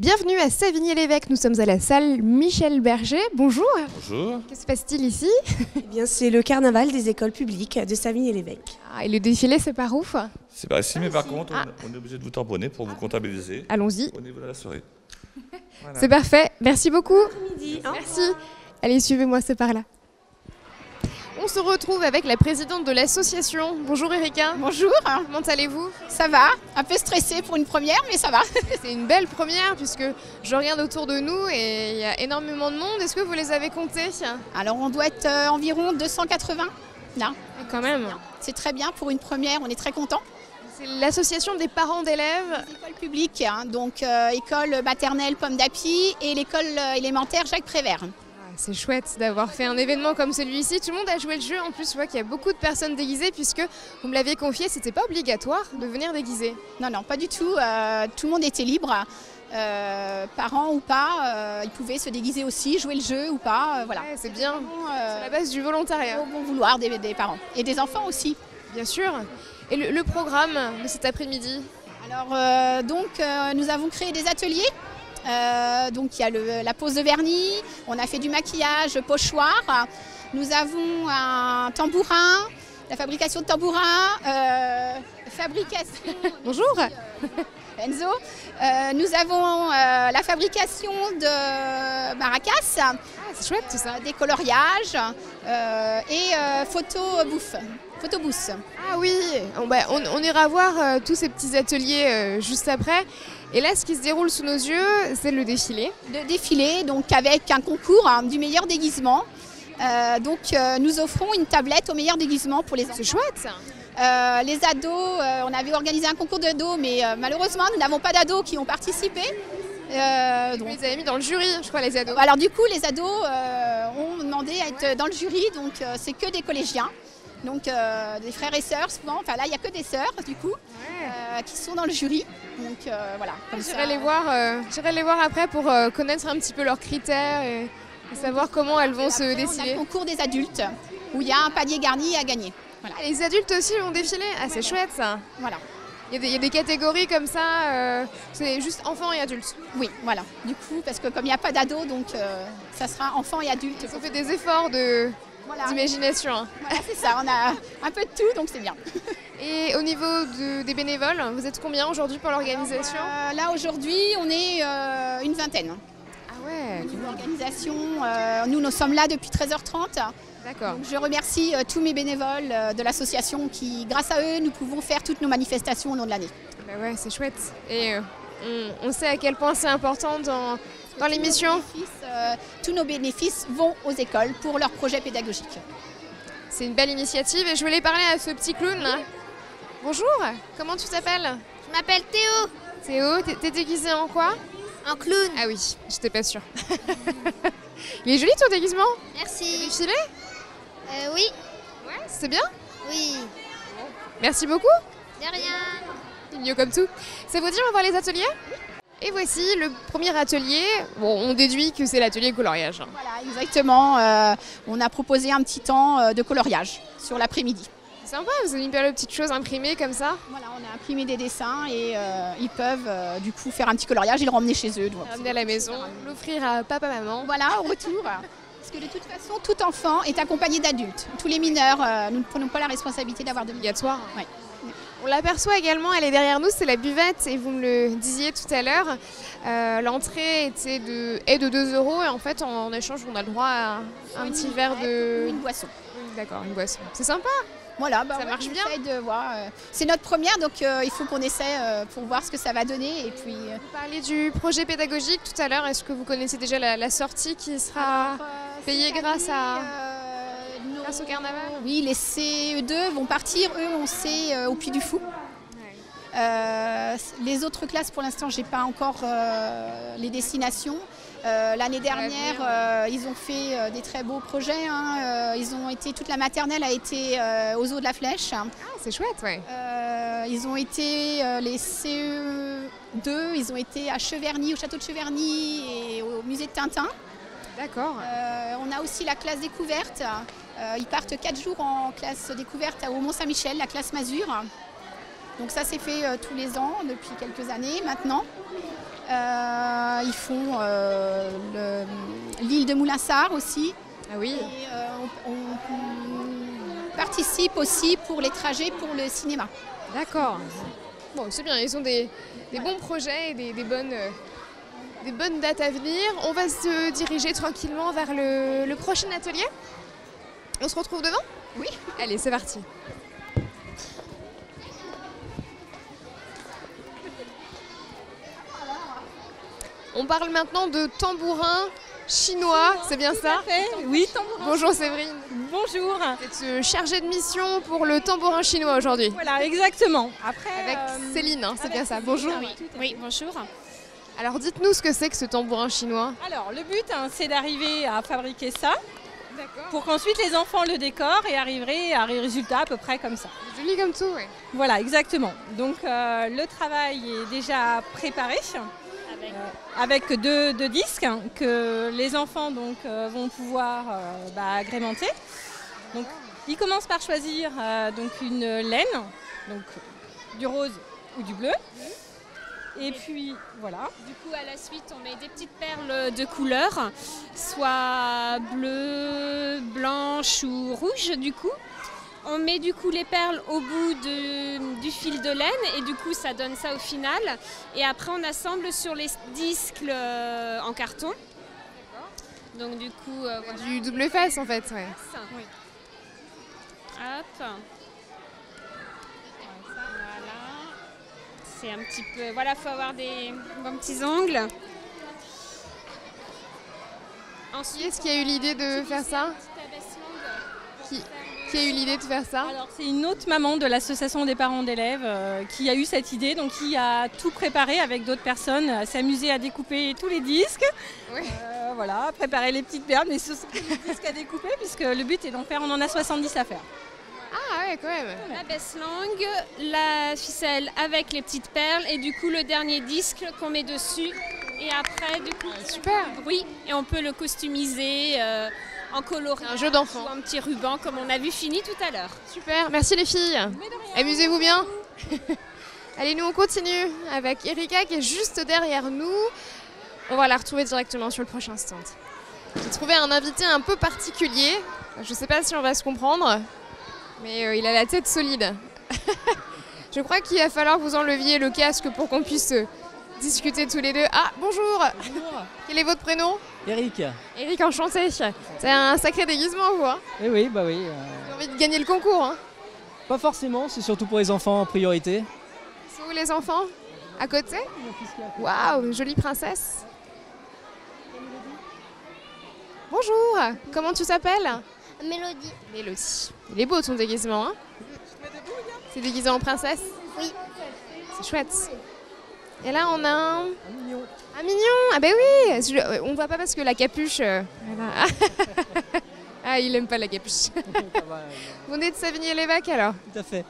Bienvenue à Savigny-l'Évêque, nous sommes à la salle Michel Berger. Bonjour. Bonjour. Que se passe-t-il ici? Eh bien, c'est le carnaval des écoles publiques de Savigny-l'Évêque. Et le défilé, c'est par où? C'est pas ici, mais par contre, on est obligé de vous tamponner pour vous comptabiliser Allons-y. au niveau de la soirée. Voilà. C'est parfait, merci beaucoup. Midi. Merci. Allez, suivez-moi, c'est par là. On se retrouve avec la présidente de l'association. Bonjour Erika. Bonjour, Comment allez-vous? ça va? Un peu stressée pour une première, mais ça va. C'est une belle première puisque je regarde autour de nous et il y a énormément de monde. Est-ce que vous les avez comptés? Alors on doit être environ 280 là. Quand même. C'est très bien pour une première, on est très contents. C'est l'association des parents d'élèves. École publique, hein, donc école maternelle Pomme d'Api et l'école élémentaire Jacques Prévert. C'est chouette d'avoir fait un événement comme celui-ci. Tout le monde a joué le jeu. En plus, je vois qu'il y a beaucoup de personnes déguisées puisque vous me l'aviez confié, c'était pas obligatoire de venir déguisé. Non, non, pas du tout. Tout le monde était libre. Parents ou pas, ils pouvaient se déguiser aussi, jouer le jeu ou pas. Voilà. Ouais, c'est bien. Bon, C'est la base du volontariat. au bon vouloir des parents et des enfants aussi. Bien sûr. Et le programme de cet après-midi? Alors nous avons créé des ateliers. Donc il y a la pose de vernis, on a fait du maquillage, pochoir, nous avons un tambourin, la fabrication de tambourins, fabrication... Bonjour. Enzo. Nous avons la fabrication de maracas, C'est chouette tout ça. des coloriages et photobooth. Ah oui, on ira voir tous ces petits ateliers juste après. Et là, ce qui se déroule sous nos yeux, c'est le défilé. De défilé, donc avec un concours du meilleur déguisement. Nous offrons une tablette au meilleur déguisement pour les enfants. C'est chouette ça. Les ados, on avait organisé un concours d'ados, mais malheureusement, nous n'avons pas d'ados qui ont participé. Vous les avez mis dans le jury, je crois, les ados. Alors du coup, les ados ont demandé à être dans le jury, donc c'est que des collégiens. Donc des frères et sœurs souvent, enfin là il n'y a que des sœurs du coup qui sont dans le jury. Donc voilà. J'irai les voir après pour connaître un petit peu leurs critères et savoir comment elles vont se On a décider. le concours des adultes où il y a un panier garni à gagner. Voilà. Les adultes aussi vont défiler. Ah, c'est chouette ça. Voilà. Il y a des catégories comme ça, c'est juste enfants et adultes. Oui, voilà. Du coup, parce que comme il n'y a pas d'ados, donc ça sera enfants et adultes. Ils ont fait des efforts Voilà. d'imagination. Hein. Voilà, c'est ça. On a un peu de tout, donc c'est bien. Et au niveau des bénévoles, vous êtes combien aujourd'hui pour l'organisation? Là aujourd'hui, on est une vingtaine. Ah ouais, L'organisation, nous sommes là depuis 13h30. d'accord. Donc, je remercie tous mes bénévoles de l'association qui, grâce à eux, nous pouvons faire toutes nos manifestations au long de l'année. Bah ouais, c'est chouette. Et on sait à quel point c'est important dans l'émission. Tous nos bénéfices vont aux écoles pour leurs projets pédagogiques. C'est une belle initiative et je voulais parler à ce petit clown là. Bonjour, comment tu t'appelles? Je m'appelle Théo, Théo, t'es déguisé en quoi? un clown. Ah oui, j'étais pas sûre. Il est joli ton déguisement? Merci. Défilé? Oui, Ouais, c'est bien. oui, Merci beaucoup. de rien. Mignon comme tout. Ça vous dit, on va voir les ateliers? Et voici le premier atelier. Bon, on déduit que c'est l'atelier coloriage. Voilà, exactement. On a proposé un petit temps de coloriage sur l'après-midi. C'est sympa, vous avez mis plein de petites choses imprimées comme ça. Voilà, on a imprimé des dessins et ils peuvent du coup faire un petit coloriage et le ramener chez eux. Donc, Ramener à la maison, l'offrir à papa, maman. voilà, au retour. Parce que de toute façon, tout enfant est accompagné d'adultes. Tous les mineurs, nous ne prenons pas la responsabilité d'avoir de mineurs. Obligatoire. Ouais. On l'aperçoit également, elle est derrière nous, c'est la buvette et vous me le disiez tout à l'heure. L'entrée est de 2 € et en fait en échange on a le droit à un petit verre de... Une boisson. D'accord, une boisson. C'est sympa. Voilà, Ça marche on bien. essaye de voir. C'est notre première, donc il faut qu'on essaie pour voir ce que ça va donner. Et puis, Vous parliez du projet pédagogique tout à l'heure, est-ce que vous connaissez déjà la sortie qui sera payée grâce au carnaval? Oui, les CE2 vont partir, eux, on sait, au Puy du Fou. Les autres classes, pour l'instant, j'ai pas encore les destinations. L'année dernière, ils ont fait des très beaux projets. Hein. Toute la maternelle a été aux eaux de la Flèche. Ah, c'est chouette, ouais. Ils ont été les CE2, ils ont été à Cheverny, au château de Cheverny et au musée de Tintin. D'accord. On a aussi la classe découverte. Ils partent 4 jours en classe découverte au Mont-Saint-Michel, la classe Masure. Donc ça c'est fait tous les ans depuis quelques années maintenant. Ils font l'île de Moulinsart aussi. Ah oui. Et on participe aussi pour les trajets pour le cinéma. D'accord. Bon, c'est bien, ils ont des bons projets et des bonnes dates à venir. On va se diriger tranquillement vers le prochain atelier. On se retrouve devant ? Oui. Allez, c'est parti. On parle maintenant de tambourin chinois, c'est bien ça ? Oui, tambourin. Bonjour Séverine. Bonjour. Vous êtes chargée de mission pour le tambourin chinois aujourd'hui. Voilà, exactement. Après, Avec Céline, hein, c'est bien ça. Bonjour. Oui, bonjour. Alors dites-nous ce que c'est que ce tambourin chinois. Alors, le but, c'est d'arriver à fabriquer ça pour qu'ensuite les enfants le décorent et arriveraient à un résultat à peu près comme ça. Joli comme tout, oui. Voilà, exactement. Donc, le travail est déjà préparé avec deux disques que les enfants donc, vont pouvoir agrémenter. Donc, ils commencent par choisir donc une laine, donc du rose ou du bleu. Et puis voilà. Du coup, à la suite, on met des petites perles de couleur, soit bleu, blanche ou rouge du coup. On met du coup les perles au bout du fil de laine et du coup ça donne ça au final. Et après on assemble sur les disques en carton. Donc du coup... voilà. Du double face en fait, ouais. Oui. Hop. Voilà. C'est un petit peu... Voilà, il faut avoir des bons petits ongles. Qui est-ce qui a eu l'idée de faire ça ? Qui a eu l'idée de faire ça ? Alors c'est une autre maman de l'association des parents d'élèves qui a eu cette idée, donc qui a tout préparé avec d'autres personnes, s'amuser à découper tous les disques, Oui. Voilà, préparer les petites perles, mais ce sont les disques à découper puisque le but est d'en faire, on en a 70 à faire. Ah ouais, quand même. La baisse langue, la ficelle avec les petites perles et du coup le dernier disque qu'on met dessus. Et après, du coup, super. Oui, et on peut le customiser en coloriant. Un jeu d'enfant. Ou un petit ruban comme on a vu fini tout à l'heure. Super, merci les filles. Amusez-vous bien. Allez, nous on continue avec Erika qui est juste derrière nous. On va la retrouver directement sur le prochain stand. J'ai trouvé un invité un peu particulier. Je ne sais pas si on va se comprendre, mais il a la tête solide. Je crois qu'il va falloir que vous enleviez le casque pour qu'on puisse discuter tous les deux. Ah, bonjour. Bonjour. Quel est votre prénom ? Eric. Eric, enchanté. C'est un sacré déguisement, vous. Hein, Eh oui, bah oui. j'ai envie de gagner le concours. Hein. Pas forcément, c'est surtout pour les enfants en priorité. C'est où les enfants ? À côté ? Waouh, jolie princesse. Bonjour, comment tu t'appelles ? Mélodie. Mélodie. Il est beau ton déguisement, hein ? C'est déguisé en princesse ? Oui. C'est chouette. Et là, on a un mignon. Un mignon. Ah ben oui, on voit pas parce que la capuche... voilà. Ah, il aime pas la capuche. Vous venez de Savigny-Lévesque alors ? Tout à fait.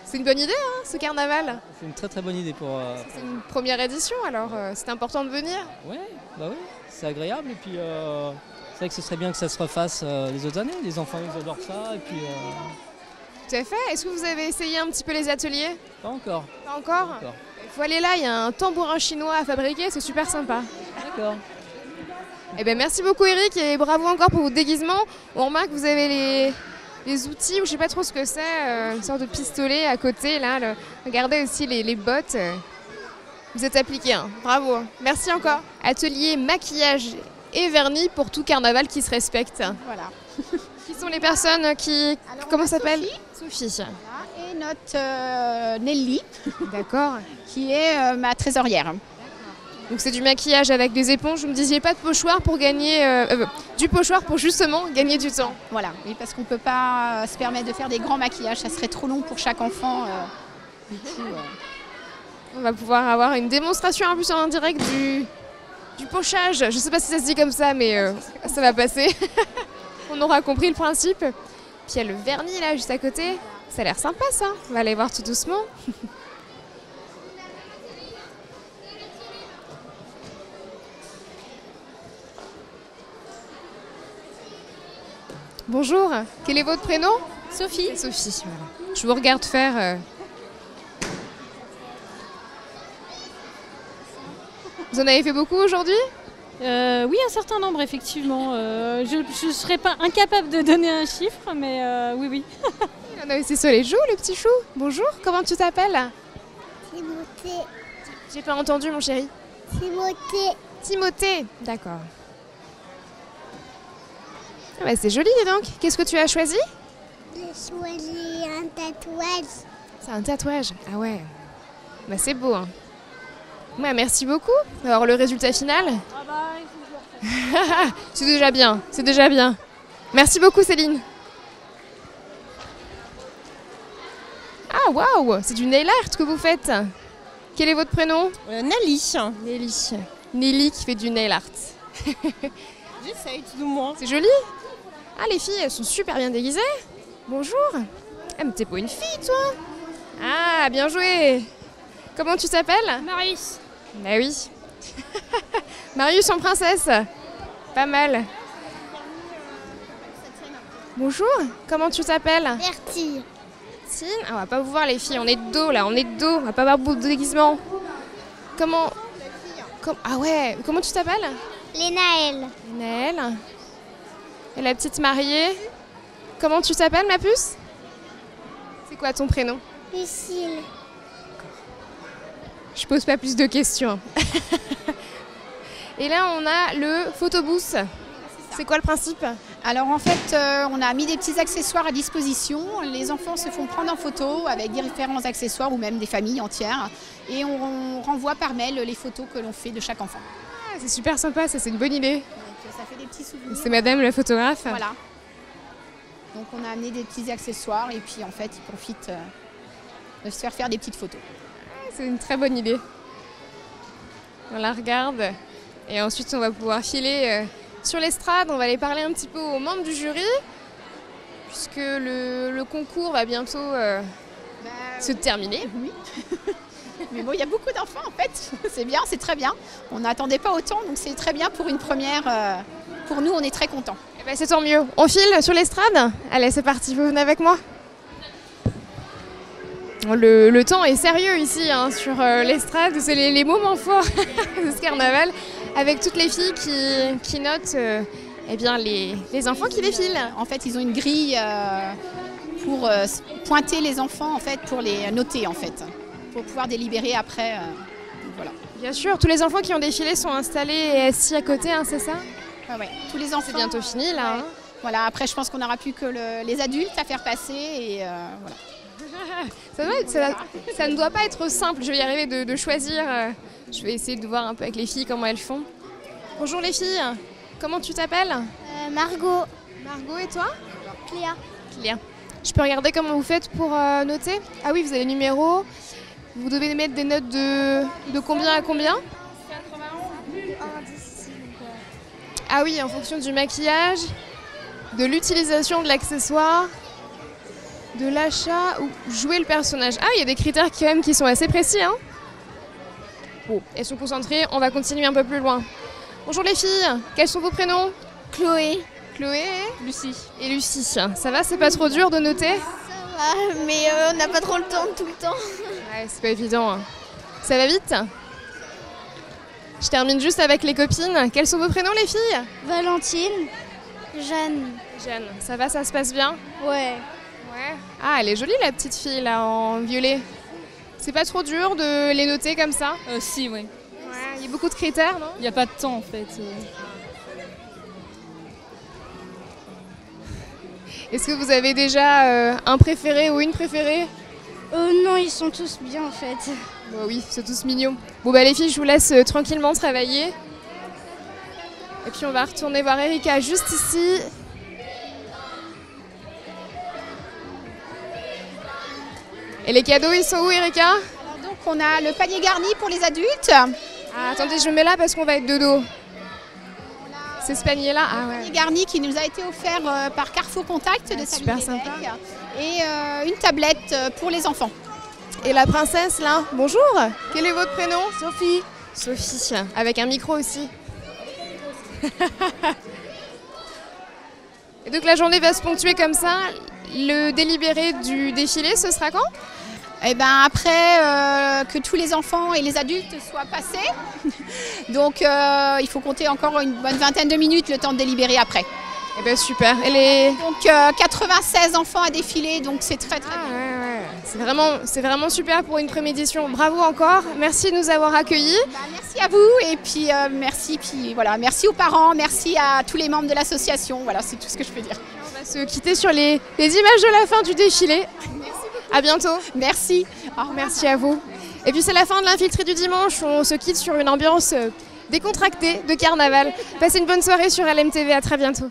C'est une bonne idée, hein, ce carnaval. C'est une très très bonne idée pour... C'est une première édition, alors c'est important de venir. Ouais, bah oui, c'est agréable. Et puis c'est vrai que ce serait bien que ça se refasse les autres années. Les enfants, ils adorent ça. Et puis... Tout à fait. Est-ce que vous avez essayé un petit peu les ateliers ? Pas encore. Pas encore ? Pas encore. Il faut aller là, il y a un tambourin chinois à fabriquer, c'est super sympa. D'accord. Eh ben, merci beaucoup Eric et bravo encore pour votre déguisement. On remarque que vous avez les outils, ou je sais pas trop ce que c'est, une sorte de pistolet à côté là. Regardez aussi les bottes. Vous êtes appliqués, hein. Bravo. Merci encore. Atelier maquillage et vernis pour tout carnaval qui se respecte. Voilà. Qui sont les personnes qui... Alors, comment on a ça s'appelle ? Sophie. Sophie. Et notre Nelly, D'accord. qui est ma trésorière. Donc c'est du maquillage avec des éponges. Vous me disiez pas de pochoir pour gagner... du pochoir pour justement gagner du temps. Voilà, oui, parce qu'on ne peut pas se permettre de faire des grands maquillages, ça serait trop long pour chaque enfant. Du coup, On va pouvoir avoir une démonstration en plus en direct du pochage. Je ne sais pas si ça se dit comme ça, mais ça va passer. On aura compris le principe. Puis il y a le vernis là, juste à côté. Ça a l'air sympa ça. On va aller voir tout doucement. Bonjour, quel est votre prénom ? Sophie. Sophie, voilà. Je vous regarde faire Vous en avez fait beaucoup aujourd'hui? Oui, un certain nombre, effectivement. Je ne serais pas incapable de donner un chiffre, mais oui. On a aussi sur les joues, le petit chou. Bonjour, comment tu t'appelles? Timothée. J'ai pas entendu, mon chéri. Timothée. Timothée, d'accord. Ah bah, c'est joli, dis donc. Qu'est-ce que tu as choisi? J'ai choisi un tatouage. C'est un tatouage. Ah ouais. Bah c'est beau. Hein. Ouais, merci beaucoup. Alors le résultat final? C'est déjà bien, c'est déjà bien. Merci beaucoup Céline. Ah waouh, c'est du nail art que vous faites. Quel est votre prénom? Nelly. Nelly. Nelly qui fait du nail art. J'essaye tout le monde. C'est joli. Ah les filles, elles sont super bien déguisées. Bonjour. Ah mais t'es pas une fille toi? Ah bien joué. Comment tu t'appelles? Marius. Bah oui. Marius en princesse. Pas mal. Bonjour, comment tu t'appelles? Bertie. Tine. Ah, on va pas vous voir les filles, on est de dos là, on est de dos, on va pas avoir beaucoup de déguisement. Comment... Ah ouais, comment tu t'appelles? Lénaël. Naël. Et la petite mariée. Comment tu t'appelles ma puce? C'est quoi ton prénom? Lucille. Je pose pas plus de questions. Et là on a le photobooth. C'est quoi le principe? Alors en fait, on a mis des petits accessoires à disposition. Les enfants se font prendre en photo avec différents accessoires ou même des familles entières. Et on renvoie par mail les photos que l'on fait de chaque enfant. Ah, c'est super sympa, ça c'est une bonne idée. Donc, ça fait des petits souvenirs. C'est madame la photographe. Voilà. Donc on a amené des petits accessoires et puis en fait ils profitent de se faire des petites photos. C'est une très bonne idée. On la regarde et ensuite on va pouvoir filer sur l'estrade. On va aller parler un petit peu aux membres du jury puisque le concours va bientôt se terminer. Oui. Mais bon, il y a beaucoup d'enfants en fait. C'est bien, c'est très bien. On n'attendait pas autant, donc c'est très bien pour une première. Pour nous, on est très contents. Eh ben, c'est tant mieux. On file sur l'estrade? Allez, c'est parti, vous venez avec moi. Le temps est sérieux ici hein, sur l'estrade, c'est les moments forts de ce carnaval, avec toutes les filles qui notent eh bien, les enfants qui défilent. En fait, ils ont une grille pour pointer les enfants, en fait, pour les noter, en fait, pour pouvoir délibérer après. Voilà. Bien sûr, tous les enfants qui ont défilé sont installés et assis à côté, hein, c'est ça? Ouais. Tous les enfants. C'est bientôt fini là. Ouais. Hein. Voilà. Après, je pense qu'on n'aura plus que les adultes à faire passer et voilà. Ça ne doit pas être simple, je vais y arriver de choisir. Je vais essayer de voir un peu avec les filles comment elles font. Bonjour les filles, comment tu t'appelles? Margot. Margot et toi? Cléa. Cléa. Je peux regarder comment vous faites pour noter? Ah oui, vous avez les numéros. Vous devez mettre des notes de combien à combien? Ah oui, en fonction du maquillage, de l'utilisation de l'accessoire, de l'achat ou jouer le personnage. Ah, il y a des critères quand même qui sont assez précis. Hein. Bon, elles sont concentrées, on va continuer un peu plus loin. Bonjour les filles, quels sont vos prénoms? Chloé. Chloé. Lucie. Et Lucie. Ça va, c'est pas trop dur de noter? Ça va, mais on n'a pas trop le temps tout le temps. Ouais, c'est pas évident. Hein. Ça va vite? Je termine juste avec les copines. Quels sont vos prénoms les filles? Valentine. Jeanne. Jeanne. Ça va, ça se passe bien? Ouais. Ouais. Ah, elle est jolie la petite fille là en violet. C'est pas trop dur de les noter comme ça? Si, oui. Ouais, il y a beaucoup de critères, non? Il n'y a pas de temps en fait. Est-ce que vous avez déjà un préféré ou une préférée? Non, ils sont tous bien en fait. Bah oui, c'est tous mignons. Bon bah les filles, je vous laisse tranquillement travailler. Et puis on va retourner voir Erika juste ici. Et les cadeaux, ils sont où Erika? Alors donc on a le panier garni pour les adultes. Ah, attendez, je me mets là parce qu'on va être de dos. C'est ce panier-là? Ah ouais. Panier garni qui nous a été offert par Carrefour Contact de super Sabine sympa. Lévesque. Et une tablette pour les enfants. Et la princesse là, bonjour. Quel est votre prénom? Sophie. Sophie, avec un micro aussi. Et donc la journée va se ponctuer comme ça. Le délibéré du défilé, ce sera quand? Et ben après que tous les enfants et les adultes soient passés, donc il faut compter encore une bonne vingtaine de minutes le temps de délibérer après. Eh ben super. Donc 96 enfants à défiler, donc c'est très bien. Ouais. C'est vraiment super pour une première édition. Bravo encore. Merci de nous avoir accueillis. Merci à vous et puis merci aux parents, merci à tous les membres de l'association. Voilà, c'est tout ce que je peux dire. On va se quitter sur les images de la fin du défilé. Merci beaucoup. À bientôt. Merci. Merci à vous. Et puis c'est la fin de l'infiltré du dimanche. On se quitte sur une ambiance décontractée de carnaval. Passez une bonne soirée sur LMTV. À très bientôt.